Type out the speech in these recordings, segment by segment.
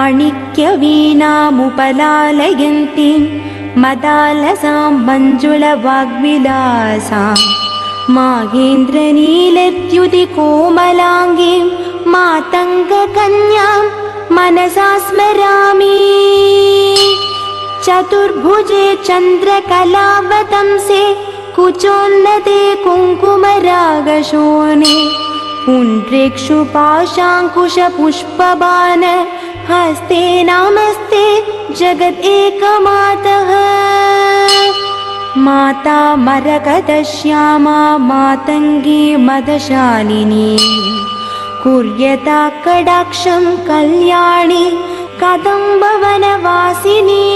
माणिक्यवीणामुपलालयन्तीं मदालसां मञ्जुलवाग्विलासां माहेन्द्रनीलद्युतिकोमलाङ्गीं मातङ्गकन्यां मनसा स्मरामि। चतुर्भुजे चन्द्रकलावतंसे कुचोन्नते कुङ्कुमरागशोणे पुण्ड्रेक्षुपाशाङ्कुशपुष्पबाण हस्ते नमस्ते जगदेकमातः। माता मरकतश्यामा मातङ्गी मदशालिनी कुर्यता कडाक्षं कल्याणी कदम्बवनवासिनी।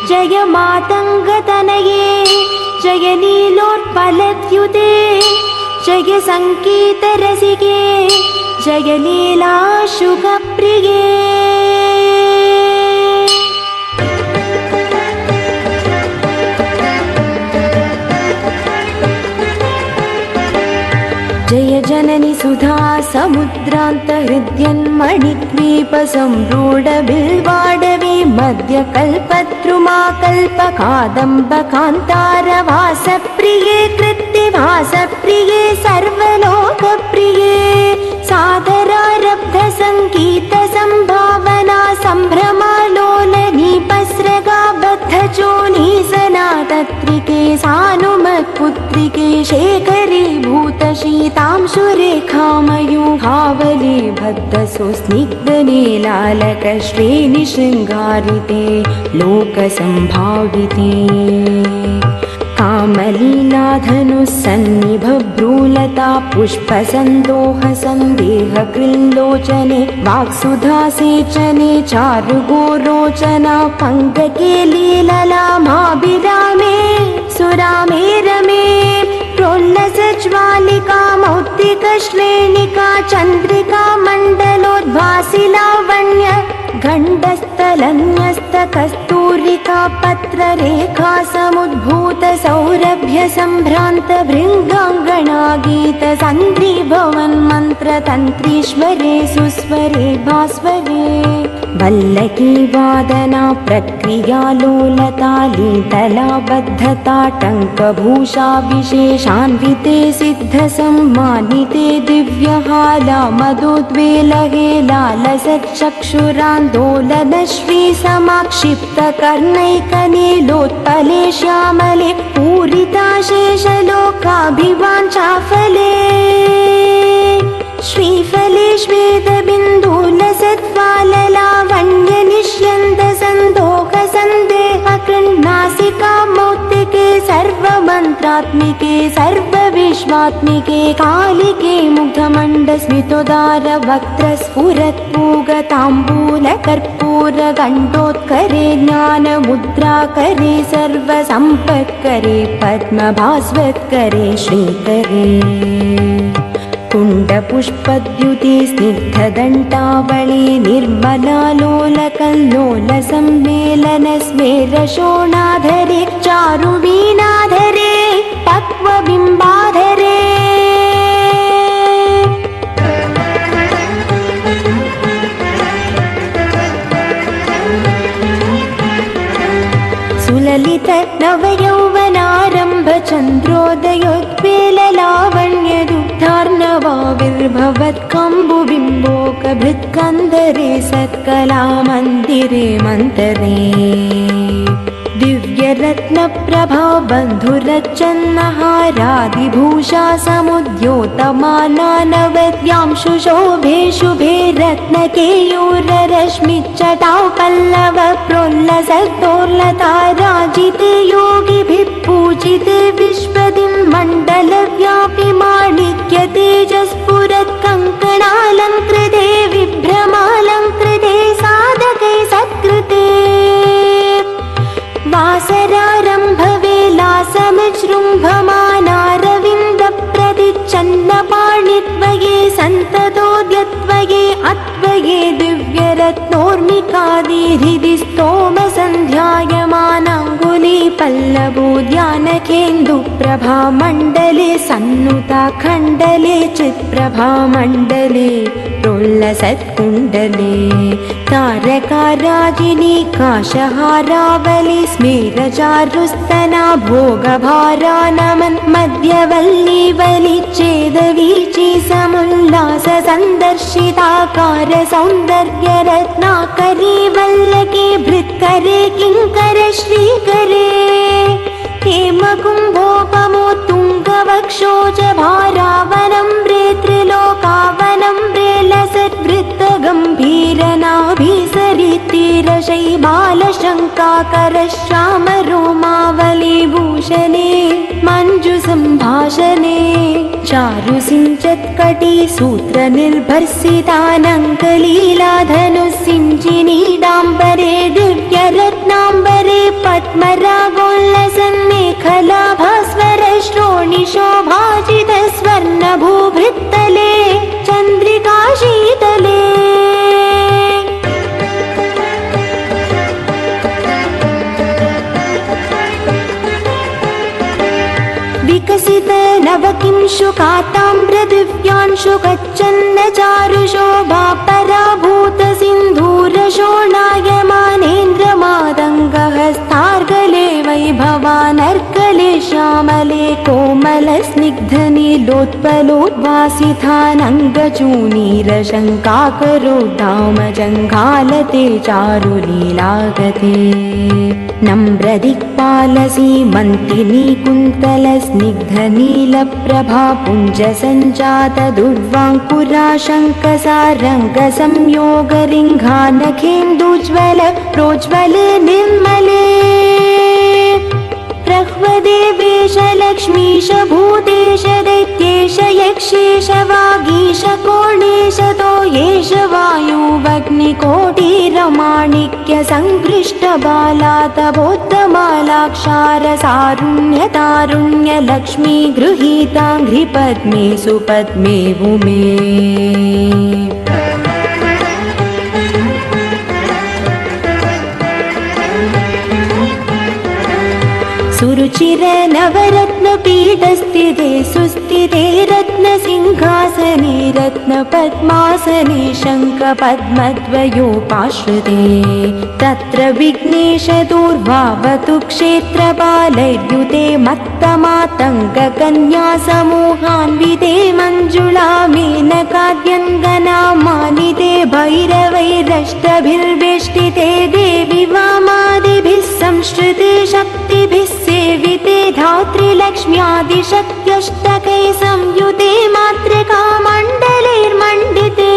जय मातङ्गतनये जय नीलोत्पलद्युते जय सङ्गीतरसिके जय लीलाशुकप्रिये। जय जननि सुधा समुद्रान्तहृद्यन्मणिद्वीपसम्रूढबिल्वाडवी मध्यकल्पद्रुमाकल्पकादम्बकान्तारवासप्रिये कृत्तिवासप्रिये सर्वलोकप्रिये। सादरारब्धसङ्गीतसम्भावना सम्भ्रमालोलनीपस्रगाबद्धचोनी सनातत्रिके सानुमत्पुत्रिके शेखरी भूतशीतां सुरेखामयूहावली भद्रसुस्निग्धनीलालकश्रेणिशृङ्गारिते लोकसम्भाविते। कामलीलाधनुस्सन्निभभ्रूलता पुष्पसन्दोहसन्देहकृल्लोचने वाक्सुधासेचने चारुगोरोचना पङ्कके लीललामाभिरामे सुरामे रमे। प्रोल्लसज्वालिका मौक्तिकश्रेणिका चन्द्रिका मण्डलोद्भासि लावण्य गण्डस्थलन्यस्तकस्तूरिका पत्ररेखा समुद्भूत सौरभ्य सम्भ्रान्त भृङ्गाङ्गना गीत सन्ध्रीभवन् मन्त्रतन्त्रीश्वरे सुस्वरे भास्वरे। वल्लकी वादना प्रक्रिया लोलता लीतला बद्धता टङ्कभूषा विशेषान्विते सिद्धसम्मानिते दिव्यहाला मदोद्वेलहे लालसच्चक्षुरान्दोलनश्री समाक्षिप्तकर्णैकनीलोत्पले श्यामले पूरिताशेषलोकाभिवाञ्छाफले। श्रीफले श्वेतबिन्दुलसत्फललावण्यनिष्यन्दसन्दोहसन्देहकृन्नासिका मौक्तिके सर्वमन्त्रात्मिके सर्वविश्वात्मिके कालिके मुग्धमण्डस्मितोदारवक्त्रस्फुरत्पूगताम्बूलकर्पूरगण्डोत्करे ज्ञानमुद्राकरे सर्वसम्पत्करे पद्मभास्वत्करे श्रीकरे। कुण्डपुष्पद्युति स्निग्धदण्टावळी निर्मलालोलकल्लोलसम्मेलनस्मेरशोणाधरे चारुवीणाधरे पक्वबिम्बाधरे। सुललित नवयौवनारम्भ चन्द्रोदयोत्पेललावण्यदुग्धार्णवाविर्भवत्कम्बुबिम्बोकभृत्कन्धरे सत्कलामन्दिरे मन्तरे। दिव्यरत्नप्रभा बन्धुरचन्नहारादिभूषा समुद्योतमानानवद्यां शुशोभे शुभे रत्नकेयूररश्मिच्चटां पल्लव प्रोल्लसत्तोर्लता राजिते योगिभिः पूजिते विश्वदिं मण्डलव्यापि माणिक्य तेजस्फुरत्कङ्कणालङ्कृते विभ्रमालङ्कृते साधके सत्कृते। वासरारम्भवेलासमजृम्भमानारविन्दप्रतिच्छन्नपाणिद्वये सन्ततोऽद्यत्वये अत्वये दिव्यरत्नोर्मिकादिहृदि स्तोमसन्ध्यायमानाङ्गुली पल्लवोद्यानकेन्दुप्रभामण्डले सन्नुताखण्डले चित्प्रभामण्डले प्रोल्लसत्कुण्डले तारकाराजिनी काशहारावली स्मेरचारुस्तना भोगभारानमन् मध्यवल्लीवली चेदवीची समुल्लास सन्दर्शिताकार सौन्दर्यरत्नाकरी वल्लके भृत्करे किङ्कर श्रीकरे हेमकुम्भोपमोत्तुङ्गवक्षोज भारावनम्रे त्रिलोकावनम्रे लसद्वृत्तगम्भीरनाभिसरितिरशैबालशङ्काकर श्यामरोमावली भूषणे मञ्जुसम्भाषणे चारुसिञ्चत्कटी सूत्रनिर्भर्सितानङ्कलीलाधनुसिञ्चिनीडाम्बरे दिव्यरत्नाम्बरे पद्मरागोल्लसन्मेखलाभास्वर श्रोणिशोभाजित स्वर्णभूभृत्तले चन्द्रिकाशीतले विकसित नवकिंशुकाताम्रदिव्यांशु गच्छन्न चारुशोभा पराभूत सिन्धूरशोणायमानेन्द्रमादङ्गहस्तार्गले वैभवानर्गले श्यामले कोमलस्निग्धनीलोत्पलोद्भासितानङ्गचूनीरशङ्काकरोद्दामजङ्घालते चारुलीलागते नम्रदिक्पालसीमन्तिनी कुन्तलस्निग्धनीलप्रभा पुञ्जसञ्जात दुर्वाङ्कुराशङ्कसारङ्गसंयोगरिङ्घानखेन्दुज्ज्वल प्रोज्ज्वले निर्मले प्रह्वदेवेश लक्ष्मीश भूतेश दैत्येश यक्षेश वागीश कोणेश तोयेश वायुवग्निकोटिरमाणिक्य सङ्कृष्ट बालातबोद्धमालाक्षार सारुण्य तारुण्य लक्ष्मी गृहीताङ्घ्रिपद्मे सुपद्मे भूमे सुरुचिर नवरत्नपीठस्थिते सुस्थिते रत्नसिंहासने रत्नपद्मासने शङ्खपद्मद्वयोपाश्रिते तत्र विघ्नेश दूर्वावतु क्षेत्रपालैर्युते मत्तमातङ्गकन्यासमूहान्विते मञ्जुला मेनकाद्यङ्गनामानिते भैरवैरष्टभिर्वेष्टिते देवि वामादिभिः संश्रिते शक्तिभिः सेविते धात्रीलक्ष्म्यादिशक्त्यष्टकैः संयुते मातृकामण्डलैर्मण्डिते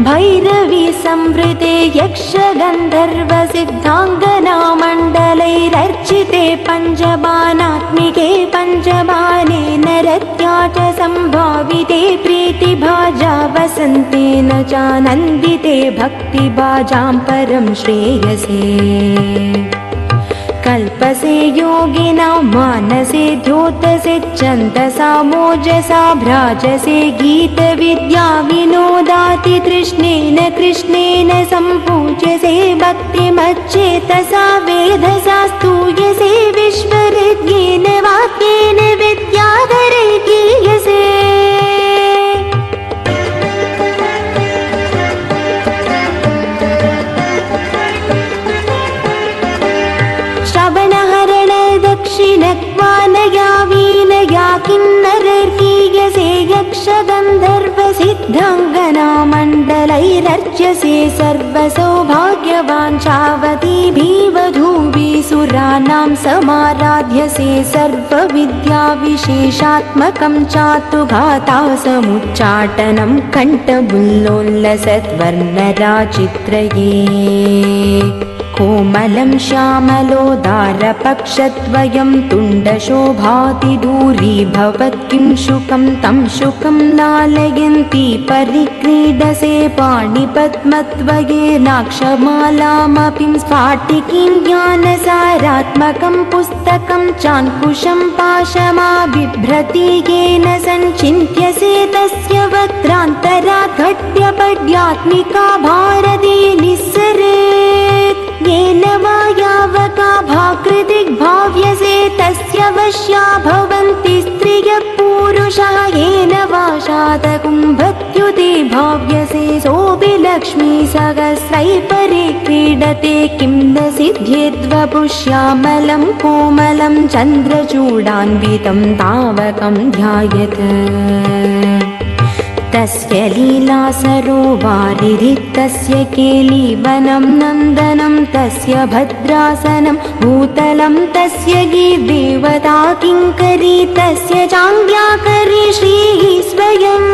भैरवी संवृते यक्षगन्धर्वसिद्धाङ्गनामण्डलैरर्चिते पञ्चबाणात्मिके पञ्चबाणे नरत्या च सम्भाविते प्रीतिभाजा वसन्तेन चानन्दिते भक्तिभाजां परं श्रेयसे कल्पसे योगिनां मानसे द्योतसे छन्दसा मोजसा भ्राजसे गीतविद्या विनोदाति तृष्णेन कृष्णेन सम्पूज्यसे भक्तिमच्चेतसा वेधसा स्तूयसे विश्वहृद्येन वाक्येन विद्याधरै गीयसे दक्षिणक्वानया वीनया किन्नरर्गीयसे यक्षगन्धर्वसिद्धाङ्गनामण्डलैरर्च्यसे सर्वसौभाग्यवाञ्छावतीभिवधूभिः समाराध्यसे सर्वविद्याविशेषात्मकं चातुघातासमुच्चाटनं कण्ठबुल्लोल्लसद्वर्णराचित्रये कोमलं श्यामलोदारपक्षद्वयं तुण्डशोभाति दूरीभवत्किं शुकं तं शुकं लालयन्ती परिक्रीडसे पाणिपद्मद्वये नाक्षमालामपि स्फाटिकीं ज्ञानसारा कलात्मकं पुस्तकं चाङ्कुशं पाशमा बिभ्रति येन सञ्चिन्त्यसे तस्य वक्त्रान्तरात् घट्यपड्यात्मिका भारती निस्सरेत् येन वा यावका भाकृतिग्भाव्यसे तस्य वश्या भवन्ति स्त्रियः पुरुषः येन वा शातकुम्भत्युते भाव्यसे सोऽपि लक्ष्मी सहस्रै परिक्रीडते किं न सिद्ध्येद्वपुष्यामलं कोमलं चन्द्रचूडान्वितं तावकं ध्यायेत् तस्य लीला सरोवारिधि तस्य केलीवनं नन्दनं तस्य भद्रासनं भूतलं तस्य गीर्देवता किङ्करी तस्य चाङ्ग्याकरी श्रीः स्वयम्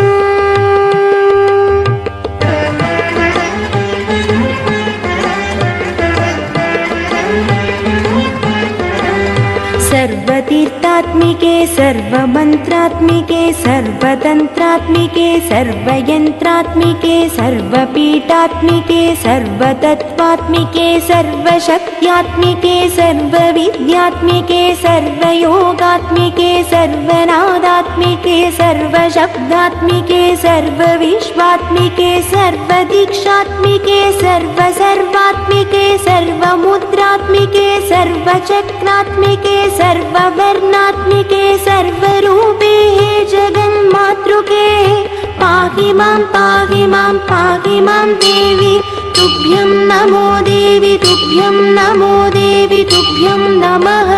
सर्वतीर्थात्मिके सर्वमन्त्रात्मिके सर्वतन्त्रात्मिके सर्वयन्त्रात्मिके सर्वपीठात्मिके सर्वतत्त्वात्मिके सर्वशक्त्यात्मिके सर्वविद्यात्मिके सर्वयोगात्मिके सर्वनादात्मिके सर्वशब्दात्मिके सर्वविश्वात्मिके सर्वदीक्षात्मिके सर्वसर्वात्मिके सर्वमुद्रात्मिके सर्वचक्रात्मिके सर्ववर्णात्मिके सर्वरूपे जगन्मातृके पाहि मां देवी तुभ्यं नमो देवी तुभ्यं नमो देवी तुभ्यं नमः।